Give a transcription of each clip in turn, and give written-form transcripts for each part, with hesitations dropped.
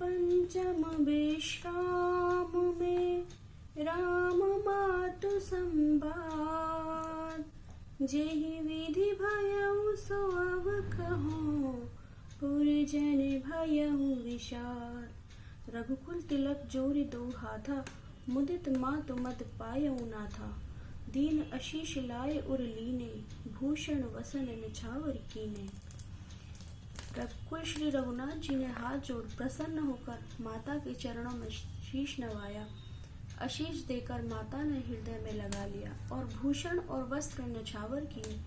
पंचम विश्राम में राम मातु संवाद। जेहि विधि भयउ सो अब कहूँ, पुरजन भयउ विषाद। रघुकुल तिलक जोरि दो हाथा, मुदित मातु मद पायउ नाथा। दीन आशीष लाए उर लीने, भूषण वसन निछावर कीने। रघुकुल श्री रघुनाथ जी ने हाथ जोड़ प्रसन्न होकर माता के चरणों में शीश नवाया। आशीष देकर माता ने हृदय में लगा लिया और भूषण और वस्त्र निछावर किए।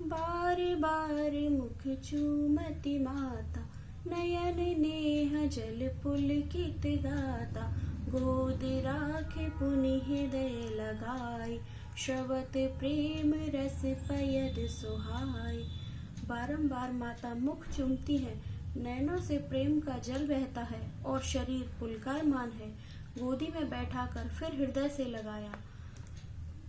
बार बार मुख चूमती माता, नयन नेह जल पुलकित गाता। गोद राखे पुनि हृदय लगाई, श्रवत प्रेम रस पयद सुहाई। बारंबार माता मुख चूमती है, नैनों से प्रेम का जल बहता है और शरीर पुलकायमान है। गोदी में बैठाकर फिर हृदय से लगाया।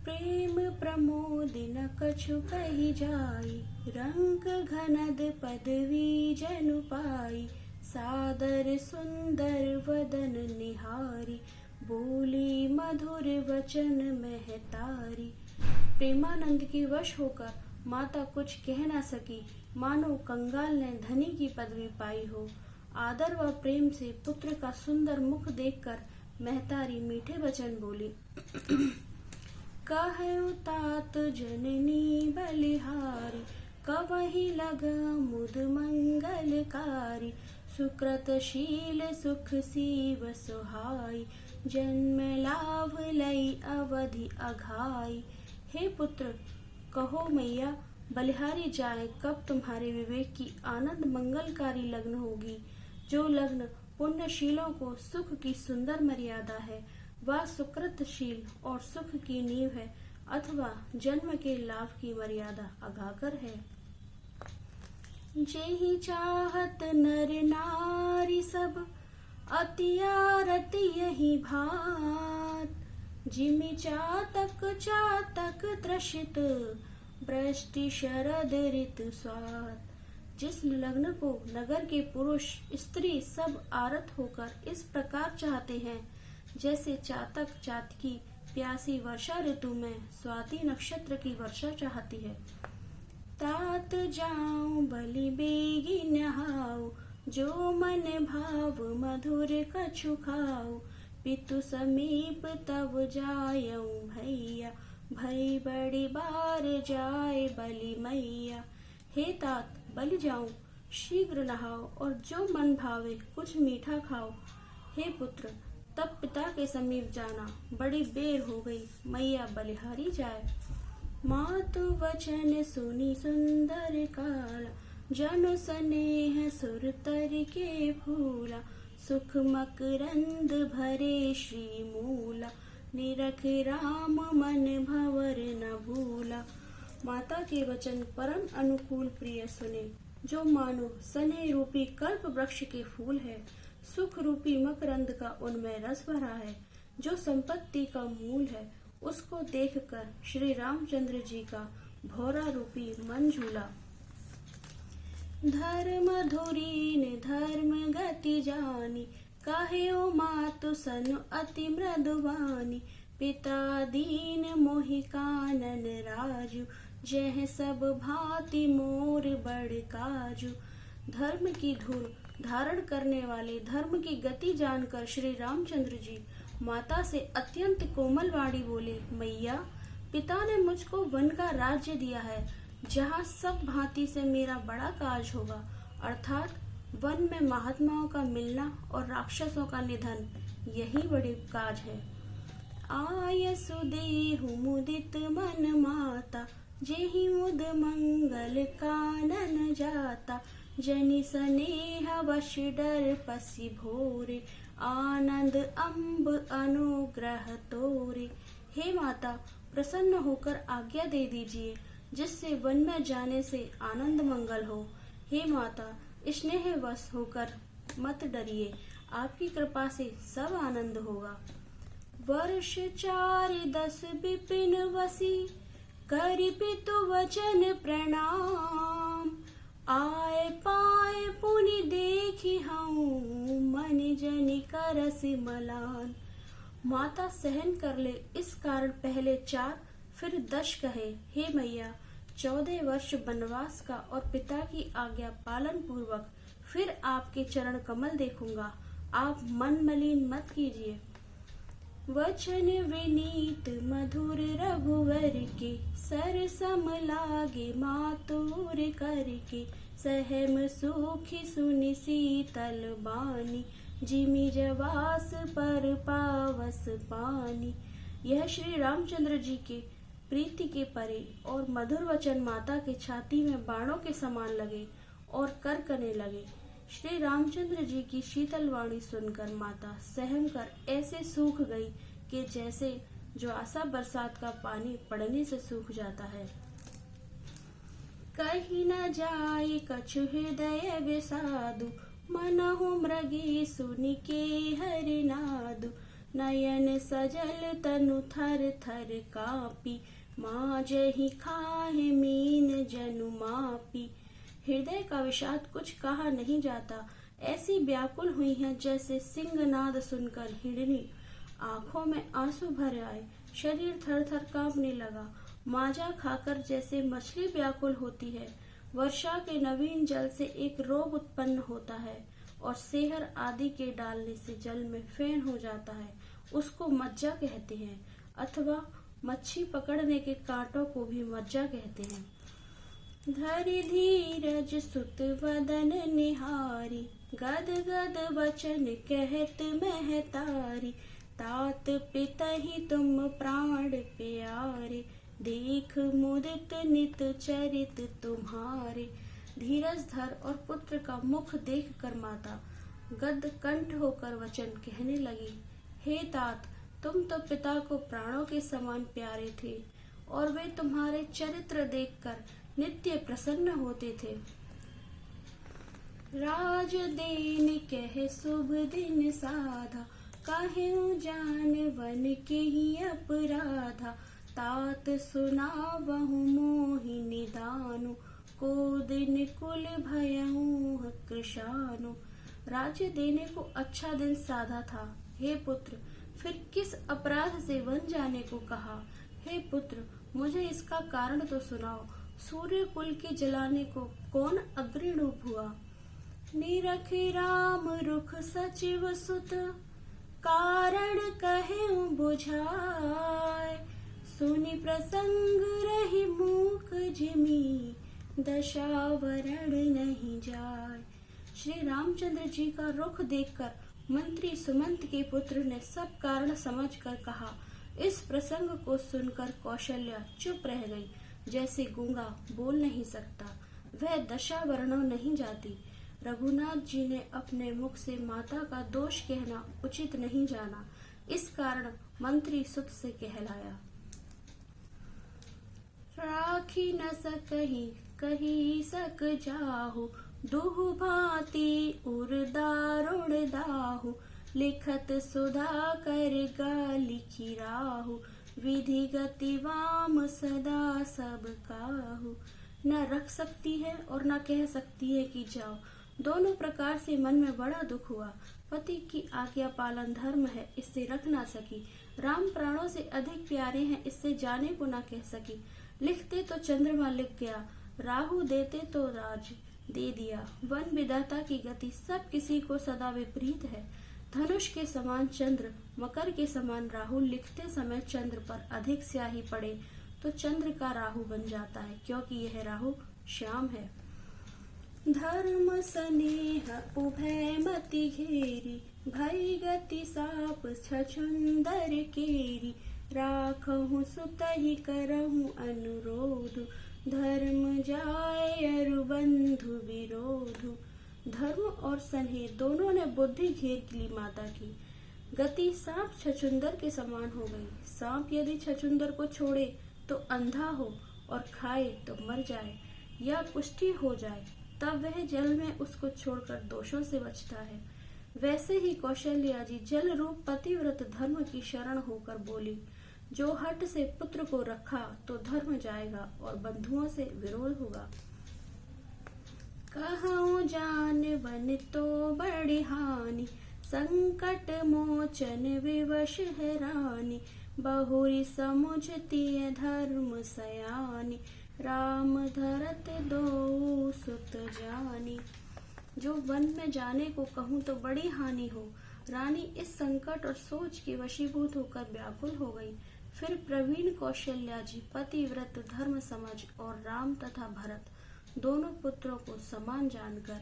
प्रेम प्रमोद न कछु कही जाई, रंग घनद पदवी जनु पाई। सादर सुंदर वदन निहारी, बोली मधुर वचन महतारी। प्रेमानंद की वश होकर माता कुछ कह न सकी, मानो कंगाल ने धनी की पदवी पाई हो। आदर व प्रेम से पुत्र का सुंदर मुख देखकर महतारी मीठे वचन बोली। कहु तात जननी बलिहारी, कवहि लग मुद मंगलकारी। सुकृतशील सुख सीव सुहाई, जन्म लाभ लई अवधि अघाई। हे पुत्र, कहो मैया बलिहारी जाए, कब तुम्हारे विवेक की आनंद मंगलकारी लग्न होगी। जो लग्न पुण्यशीलों को सुख की सुंदर मर्यादा है, वह सुकृतशील और सुख की नींव है, अथवा जन्म के लाभ की मर्यादा अगाकर है। जेहि चाहत नर नारी सब, अति आरती यही भात। जिमि चातक चातक त्रसित, वृष्टि शरद ऋतु स्वाद। जिस लग्न को नगर के पुरुष स्त्री सब आरत होकर इस प्रकार चाहते हैं, जैसे चातक चातकी प्यासी वर्षा ऋतु में स्वाति नक्षत्र की वर्षा चाहती है। तात जाऊं बलि बेगी नहाऊ, जो मन भाव मधुर कछु खाऊ। पितु समीप तब जायऊ भैया, भई बड़ी बार जाए बलि मैया। हे तात, बलि जाऊं, शीघ्र नहाओ और जो मन भावे कुछ मीठा खाओ। हे पुत्र, तब पिता के समीप जाना, बड़ी बेर हो गई, मैया बलिहारी जाए। मातु वचन सुनी सुंदर काला, जनु स्नेह सुर तर के फूला। सुख मकरंद भरे श्री मूला, निरख राम मन भंवर न भूला। माता के वचन परम अनुकूल प्रिय सुने, जो मानो स्नेह रूपी कल्प वृक्ष के फूल है। सुख रूपी मकरंद का उनमें रस भरा है, जो संपत्ति का मूल है। उसको देखकर श्री रामचंद्र जी का भौरा रूपी मन झूला। धर्म धुरीन धर्म गति जानी, काहेओ मातु सनु अति मृदुवानी। पिता दीन मोहि कानन राजू, जह सब भांति मोर बड़ काजू। धर्म की धुर धारण करने वाले धर्म की गति जानकर श्री रामचंद्र जी माता से अत्यंत कोमल वाणी बोले, मैया, पिता ने मुझको वन का राज्य दिया है, जहाँ सब भांति से मेरा बड़ा काज होगा, अर्थात वन में महात्माओं का मिलना और राक्षसों का निधन, यही बड़ी काज है। आयसु देहु मुदित मन माता, जेहि मुद मंगल कानन जाता। जनि स्नेह वश डर पसी भोरे, आनंद अम्ब अनुग्रह तोरे। हे माता, प्रसन्न होकर आज्ञा दे दीजिए, जिससे वन में जाने से आनंद मंगल हो। हे माता, स्नेह वश होकर मत डरिए, आपकी कृपा से सब आनंद होगा। वर्ष 4-10 विपिन वसी, करि पितु वचन प्रणाम। आए पाए पुनि देखी हूँ, मन जनि करस मलान। माता सहन कर ले इस कारण पहले 4 फिर 10 कहे, हे मैया 14 वर्ष वनवास का और पिता की आज्ञा पालन पूर्वक फिर आपके चरण कमल देखूंगा, आप मन मलिन मत कीजिए। वचन विनीत मधुर रघुवर के, सर सम लागे मातुर करके, सहम सुखी सुनि शीतल बानी, जिमि जवास पर पावस पानी। यह श्री रामचंद्र जी के प्रीति के परे और मधुर वचन माता के छाती में बाणों के समान लगे और करकने लगे। श्री रामचंद्र जी की शीतल वाणी सुनकर माता सहम कर ऐसे सूख गई कि जैसे ज्वासा बरसात का पानी पड़ने से सूख जाता है। कहीं न जाए कछु हृदय विषादु, मनहु मृगे सुनि के हरि नादु। नयन सजल तनु थर थर कापी, माजहि खाहे मीन जनु मापी। हृदय का विषाद कुछ कहा नहीं जाता, ऐसी व्याकुल हुई है जैसे सिंहनाद सुनकर हिरनी। आंखों में आंसू भर आए, शरीर थर थर कांपने लगा। माजा खाकर जैसे मछली व्याकुल होती है। वर्षा के नवीन जल से एक रोग उत्पन्न होता है और सेहर आदि के डालने से जल में फेन हो जाता है, उसको मज्जा कहते हैं। अथवा मच्छी पकड़ने के कांटों को भी मज्जा कहते हैं। धरि धीरज सुत वदन निहारी, गद गद वचन कहत महतारी। तात पितहि तुम प्राण प्यारे, देख मुदित नित चरित तुम्हारे। धीरज धर और पुत्र का मुख देख कर माता गद कंठ होकर वचन कहने लगी, हे तात, तुम तो पिता को प्राणों के समान प्यारे थे और वे तुम्हारे चरित्र देखकर नित्य प्रसन्न होते थे। राज देन कह शुभ दिन साधा, काहेउ जान वन के ही अपराधा। तात सुनावहु मोहि निदानु, को दिन कुल भयउ कृशानु। राज्य देने को अच्छा दिन साधा था, हे पुत्र, फिर किस अपराध से वन जाने को कहा। हे पुत्र, मुझे इसका कारण तो सुनाओ। सूर्य कुल के जलाने को कौन अग्निरूप हुआ। निरख राम रुख सचिव सुत, कारण कहेउ बुझाय। सुनि प्रसंग रही मूक जिमी, दशावरण नहीं जाय। श्री रामचंद्र जी का रुख देखकर मंत्री सुमंत के पुत्र ने सब कारण समझकर कहा। इस प्रसंग को सुनकर कौशल्या चुप रह गई, जैसे गूंगा बोल नहीं सकता। वह दशा वर्णों नहीं जाती। रघुनाथ जी ने अपने मुख से माता का दोष कहना उचित नहीं जाना, इस कारण मंत्री सुत से कहलाया। राखी न सकहि कही सक जाहु, दुहु भांति उर दारुण दाहु। लिखत सुधा कर गा लिखी राहु, विधि गति वाम सदा सब काहू। न रख सकती है और न कह सकती है कि जाओ। दोनों प्रकार से मन में बड़ा दुख हुआ। पति की आज्ञा पालन धर्म है, इससे रख ना सकी। राम प्राणों से अधिक प्यारे हैं, इससे जाने को ना कह सकी। लिखते तो चंद्रमा लिख गया, राहु देते तो राज दे दिया। वन विधाता की गति सब किसी को सदा विपरीत है। धनुष के समान चंद्र, मकर के समान राहु। लिखते समय चंद्र पर अधिक स्याही पड़े तो चंद्र का राहु बन जाता है, क्योंकि यह राहु श्याम है। धर्म स्नेह उभय मति घेरी, भई गति साप छछुंदर केरी। राखहु सुतहि करहु अनुरोध, धर्म जाय अरु बंधु विरोध। धर्म और स्नेह दोनों ने बुद्धि घेर ली माता की। गति सांप छछुंदर के समान हो गई। सांप यदि छछुंदर को छोड़े तो अंधा हो और खाए तो मर जाए या कुष्ठी हो जाए, तब वह जल में उसको छोड़कर दोषों से बचता है। वैसे ही कौशल्या जी जल रूप पतिव्रत धर्म की शरण होकर बोली, जो हट से पुत्र को रखा तो धर्म जाएगा और बंधुओं से विरोध होगा। कहूँ जान बन तो बड़ी हानि, संकट मोचन विवश है रानी। बहुरी समुझती धर्म सयानी, राम धरत दो सुत जानी। जो वन में जाने को कहूँ तो बड़ी हानि हो। रानी इस संकट और सोच के वशीभूत होकर व्याकुल हो गई। फिर प्रवीण कौशल्या जी पतिव्रत धर्म समझ और राम तथा भरत दोनों पुत्रों को समान जानकर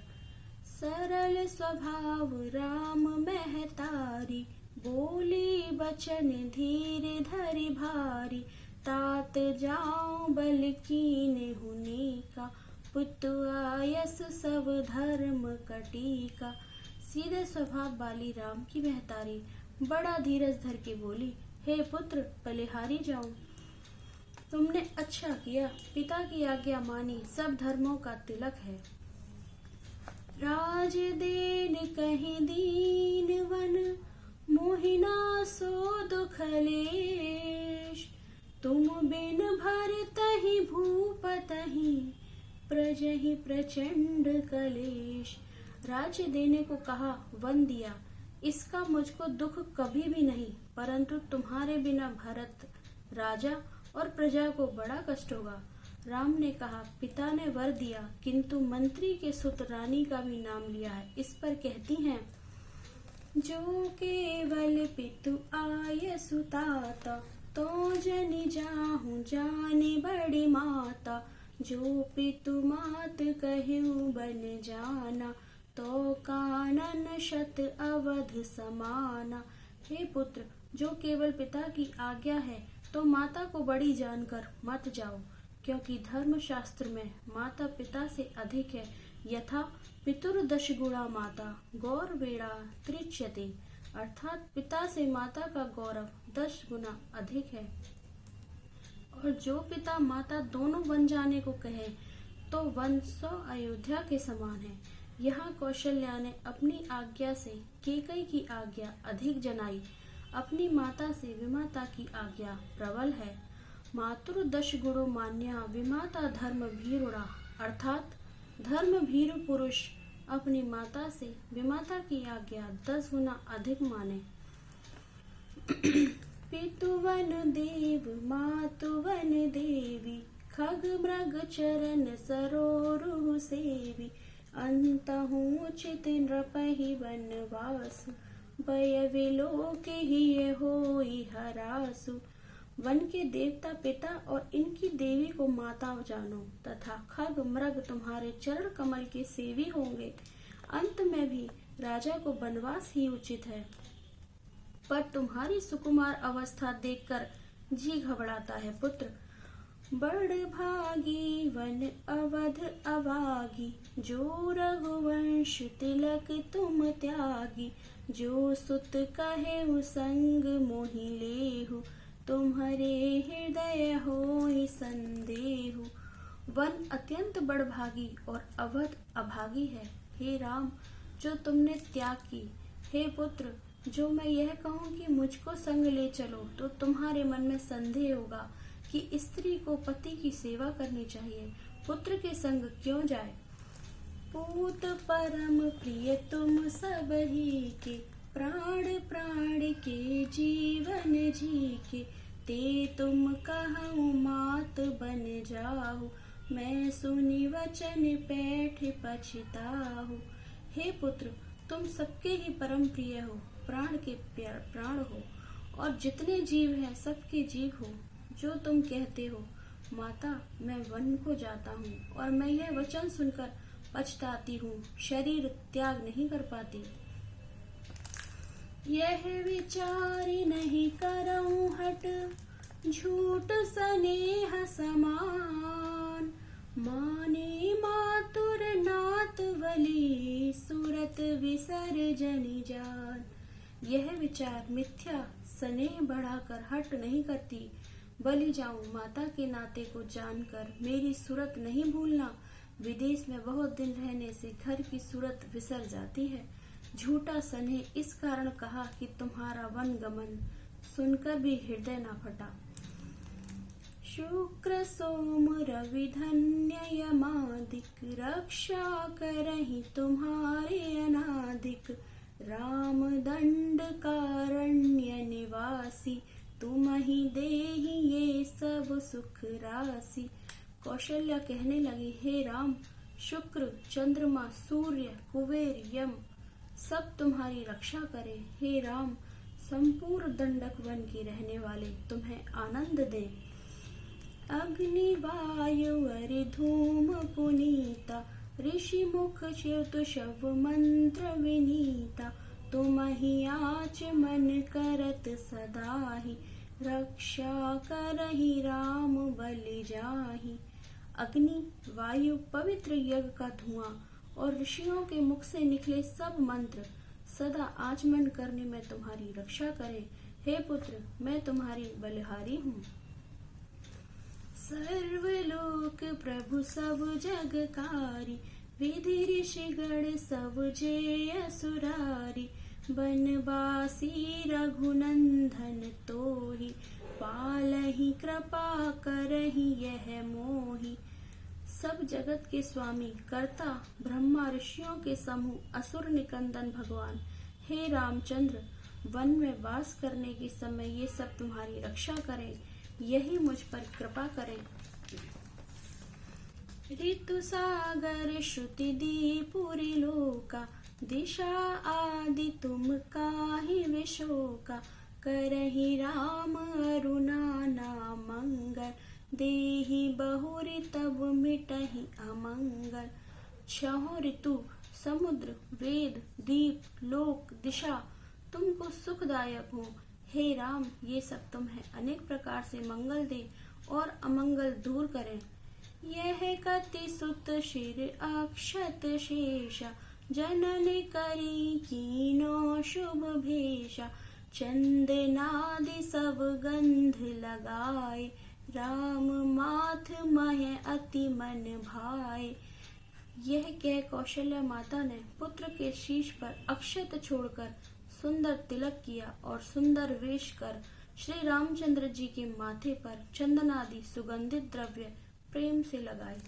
सरल स्वभाव राम महतारी, बोली बचन धीरे धरि भारी। तात जाऊं बल कीने हुनी का, पुत्र आयस सब धर्म कटीका। सीधे स्वभाव वाली राम की महतारी बड़ा धीरज धर के बोली, हे पुत्र बलिहारी जाऊं। तुमने अच्छा किया, पिता की आज्ञा मानी, सब धर्मों का तिलक है। राज देन कहीं दीन वन, मोहिना सो दुख लेश। तुम बिन भरतहि भूपतहि, प्रजहि प्रचंड कलेश। राज्य देने को कहा, वन दिया, इसका मुझको दुख कभी भी नहीं, परंतु तुम्हारे बिना भरत राजा और प्रजा को बड़ा कष्ट होगा। राम ने कहा, पिता ने वर दिया, किंतु मंत्री के सुत रानी का भी नाम लिया है। इस पर कहती हैं, जो केवल पितु आय सुताता, तो जनि जाहु जाने बड़ी माता। जो पितु मात कहूँ बन जाना, तो कानन शत अवध समाना। हे पुत्र, जो केवल पिता की आज्ञा है तो माता को बड़ी जानकर मत जाओ, क्योंकि धर्म शास्त्र में माता पिता से अधिक है। यथा पितुर्दश गुणा माता गौरवेणा त्रिच्यते, अर्थात पिता से माता का गौरव 10 गुना अधिक है। और जो पिता माता दोनों वन जाने को कहे तो वन 100 अयोध्या के समान है। यहाँ कौशल्या ने अपनी आज्ञा से कैकेयी की आज्ञा अधिक जनाई, अपनी माता से विमाता की आज्ञा प्रबल है। मातुर 10 गुणों मान्या, विमाता धर्म भीरुड़ा, अर्थात धर्म भीरु पुरुष अपनी माता से विमाता की आज्ञा 10 गुना अधिक माने। पितुवन देव मातुवन देवी, खग मृग चरण सरोरु सेवी। अंतहु चित नृपहि वनवास, भय विलोक ही होई हरासु। वन के देवता पिता और इनकी देवी को माता जानो, तथा खग मृग तुम्हारे चरण कमल के सेवी होंगे। अंत में भी राजा को वनवास ही उचित है, पर तुम्हारी सुकुमार अवस्था देखकर जी घबराता है। पुत्र, बड़ भागी वन अवध अभागी, जो रघुवंश तिलक तुम त्यागी। जो सुत कहे संग मोहि लेहु, तुम्हारे हृदय होई संदेहु। वन अत्यंत बड़भागी और अवध अभागी है। हे राम, जो तुमने त्याग की। हे पुत्र, जो मैं यह कहूँ कि मुझको संग ले चलो तो तुम्हारे मन में संदेह होगा कि स्त्री को पति की सेवा करनी चाहिए, पुत्र के संग क्यों जाए। पूत परम प्रिय तुम सब ही के, प्राण प्राण के जीवन जी के। ते तुम कहूँ मात बन जाहु, मैं सुनी वचन पैठ पछताहु। हे पुत्र, तुम सबके ही परम प्रिय हो, प्राण के प्राण हो, और जितने जीव हैं सबके जीव हो। जो तुम कहते हो, माता मैं वन को जाता हूँ और मैं यह वचन सुनकर पछताती हूँ, शरीर त्याग नहीं कर पाती। यह विचारी नहीं करऊं हट, झूठ स्नेह समान। माने मातुर नात वली, सूरत विसर्जनी जान। यह विचार मिथ्या स्नेह बढ़ाकर हट नहीं करती। बलि जाऊं माता के नाते को जानकर मेरी सूरत नहीं भूलना। विदेश में बहुत दिन रहने से घर की सूरत विसर जाती है। झूठा स्नेह इस कारण कहा कि तुम्हारा वन गमन सुनकर भी हृदय ना फटा। शुक्र सोम रवि धन्य यमादिक, रक्षा करहि तुम्हारे अनादिक। राम दंड कारण्य निवासी, तुम ही देहि ये सब सुख राशि। कौशल्या कहने लगी, हे राम, शुक्र, चंद्रमा, सूर्य, कुबेर, यम सब तुम्हारी रक्षा करे। हे राम, संपूर्ण दंडक वन के रहने वाले तुम्हें आनंद दे। अग्नि वायु अरि धूम पुनीता, ऋषि मुख च्युत शव मंत्र विनीता। तुम ही आचमन करत सदाहि, रक्षा करहि राम बलि जाहि। अग्नि, वायु, पवित्र यज्ञ का धुआं और ऋषियों के मुख से निकले सब मंत्र सदा आचमन करने में तुम्हारी रक्षा करे। हे पुत्र, मैं तुम्हारी बलिहारी हूँ। सर्वलोक प्रभु सब जगकारी, विधि ऋषि गण सब जे असुरारी। बनवासी रघुनंदन तोहि, पालहि कृपा करहि यह मोहि। सब जगत के स्वामी कर्ता ब्रह्मा ऋषियों के समूह असुर निकंदन भगवान, हे रामचंद्र, वन में वास करने के समय ये सब तुम्हारी रक्षा करें, यही मुझ पर कृपा करें। ऋतु सागर श्रुति दी पुरी लोका, दिशा आदि तुम काहि विशोका। करहि राम अरुणा नाम मंगल, देहि बहुरि तब मिटहि अमंगल। छहों ऋतु, समुद्र, वेद, दीप, लोक, दिशा तुमको सुखदायक हो। हे राम, ये सब तुम्हें अनेक प्रकार से मंगल दे और अमंगल दूर करें। यह कति सुत शिर अक्षत शेषा, जनन करी कीनो शुभ भेषा। चंदनादि सब गंध लगाए, राम माथ मह अति मन भाए। यह कह कौशल्या माता ने पुत्र के शीश पर अक्षत छोड़कर सुंदर तिलक किया और सुंदर वेश कर श्री रामचंद्र जी के माथे पर चंदनादि सुगंधित द्रव्य प्रेम से लगाए।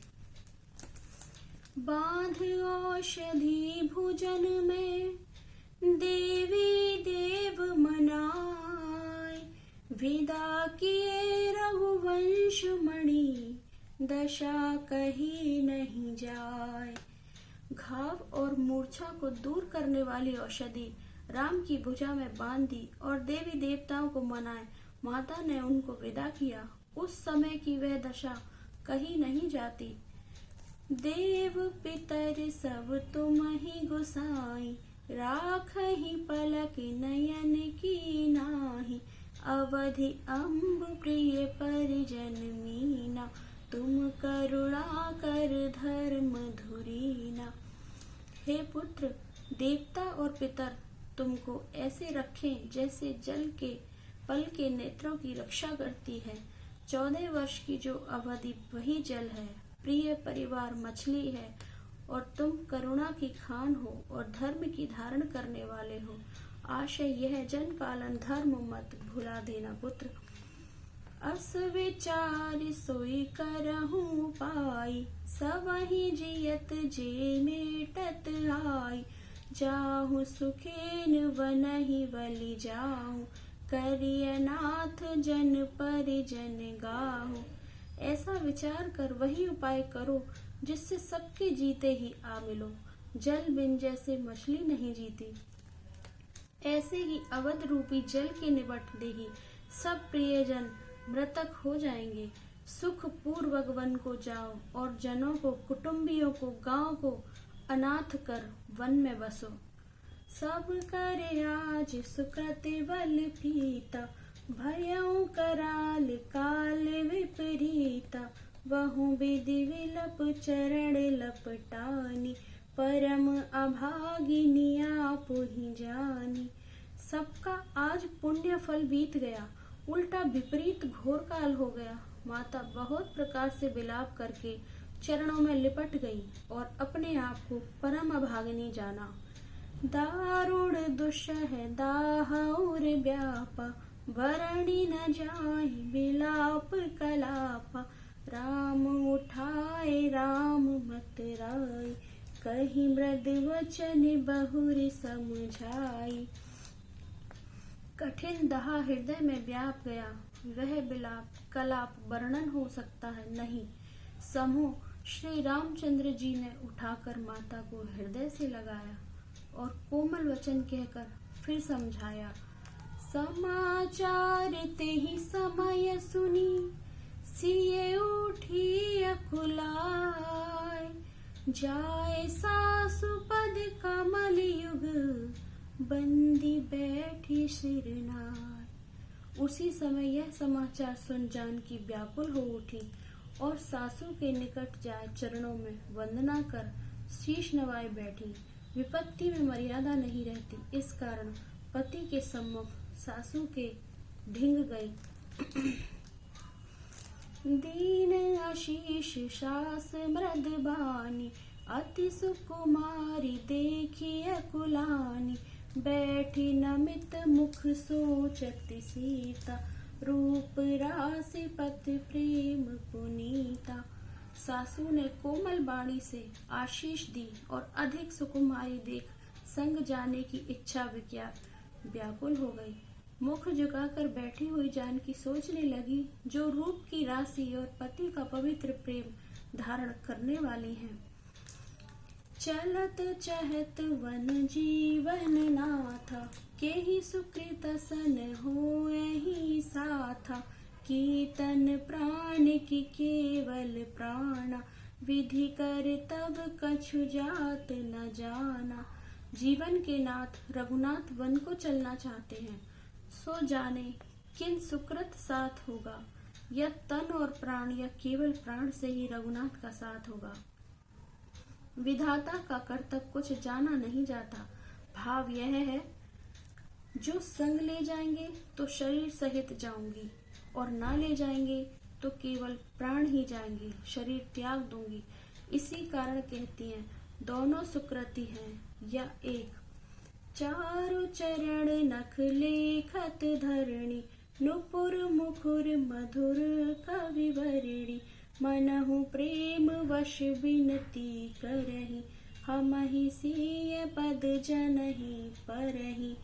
बांध औषधि भुजन में, देवी देव मनाए। विदा किए रघुवंश मणि, दशा कही नहीं जाए। घाव और मूर्छा को दूर करने वाली औषधि राम की भुजा में बांध दी और देवी देवताओं को मनाए माता ने उनको विदा किया। उस समय की वह दशा कही नहीं जाती। देव पितर सब तुम ही गोसाई, राखहि पलक नयन की नाही। अवधि अम्ब प्रिय परिजन मीना, तुम करुणा कर धर्म धुरीना। हे पुत्र, देवता और पितर तुमको ऐसे रखें जैसे जल के पल के नेत्रों की रक्षा करती है। 14 वर्ष की जो अवधि वही जल है, प्रिय परिवार मछली है और तुम करुणा की खान हो और धर्म की धारण करने वाले हो। आशय यह जन पालन धर्म मत भुला देना पुत्र। अस विचार सोई करहूँ पाई, सबहि जियत जे मेटत आई। जाहु सुखेन वनहि बलि जाहु, करिय नाथ जन परिजन गाहु। ऐसा विचार कर वही उपाय करो जिससे सबके जीते ही आ मिलो। जल बिन जैसे मछली नहीं जीती, ऐसे ही अवध रूपी जल के निबटते ही सब प्रियजन मृतक हो जाएंगे। सुख पूर्वक वन को जाओ और जनों को, कुटुंबियों को, गांव को अनाथ कर वन में बसो। सब करे आज सुकृति बल पीता, भयउ कराल काल विपरीता। वहु विधि विलप चरण लपटानी, परम अभागिनी आप ही जानी। सबका आज पुण्य फल बीत गया, उल्टा विपरीत घोर काल हो गया। माता बहुत प्रकार से विलाप करके चरणों में लिपट गई और अपने आप को परम अभागिनी जाना। दारुण दुष्ह दाह और व्यापा, वर्णि न जाय बिलाप कलापा, राम उठाए राम मत राय, कहीं मृद वचन बहुर समझाई। कठिन दहा हृदय में व्याप गया, वह बिलाप कलाप वर्णन हो सकता है नहीं। समूह श्री रामचंद्र जी ने उठाकर माता को हृदय से लगाया और कोमल वचन कहकर फिर समझाया। समाचार ते ही समय सुनी, सिए उठी अकुलाय, जाए सासु पद कमल युग, बंदी बैठी सिरनाय। उसी समय यह समाचार सुन जानकी व्याकुल हो उठी और सासू के निकट जाए चरणों में वंदना कर शीश नवाए बैठी। विपत्ति में मर्यादा नहीं रहती, इस कारण पति के सम्मुख सासू के ढिंग गई। दीन आशीष सास मृद बानी, अति सुकुमारी देखी अकुलानी, बैठी नमित मुख सोचती सीता, रूप राशि पति प्रेम पुनीता। सासू ने कोमल बाणी से आशीष दी और अधिक सुकुमारी देख संग जाने की इच्छा व्याकुल हो गई। मुख झुकाकर बैठी हुई जानकी सोचने लगी, जो रूप की राशि और पति का पवित्र प्रेम धारण करने वाली हैं। चलत चहत वन जीवन नाथा, केहि सुकृत सन होए ही साथा, कीर्तन प्राण की केवल प्राणा, विधि कर तब कछु जात न जाना। जीवन के नाथ रघुनाथ वन को चलना चाहते हैं, सो जाने किन सुकृत साथ होगा, या तन और प्राण या केवल प्राण से ही रघुनाथ का साथ होगा। विधाता का कर्तव्य कुछ जाना नहीं जाता। भाव यह है, जो संग ले जाएंगे तो शरीर सहित जाऊंगी, और ना ले जाएंगे तो केवल प्राण ही जाएंगे, शरीर त्याग दूंगी। इसी कारण कहती हैं, दोनों सुकृति हैं या एक। चारु चरण नख लेखत धरणी, नुपुर मुखुर मधुर कविवरणी, मनहु प्रेम वश बिनती करही, हमहि सिय पद जनहि परहि।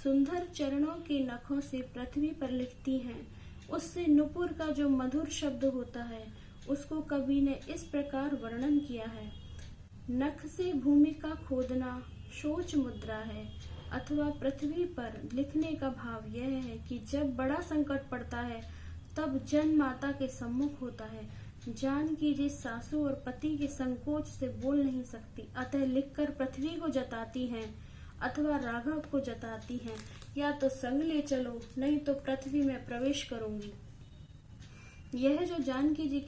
सुंदर चरणों के नखों से पृथ्वी पर लिखती हैं, उससे नुपुर का जो मधुर शब्द होता है उसको कवि ने इस प्रकार वर्णन किया है। नख से भूमि का खोदना शोच मुद्रा है, अथवा पृथ्वी पर लिखने का भाव यह है कि जब बड़ा संकट पड़ता है तब जन माता के सम्मुख होता है। जानकी जी सासू और पति के संकोच से बोल नहीं सकती, अतः लिखकर पृथ्वी को जताती हैं अथवा राघव को जताती हैं, या तो संग ले चलो नहीं तो पृथ्वी में प्रवेश करूंगी। यह जो जानकी जी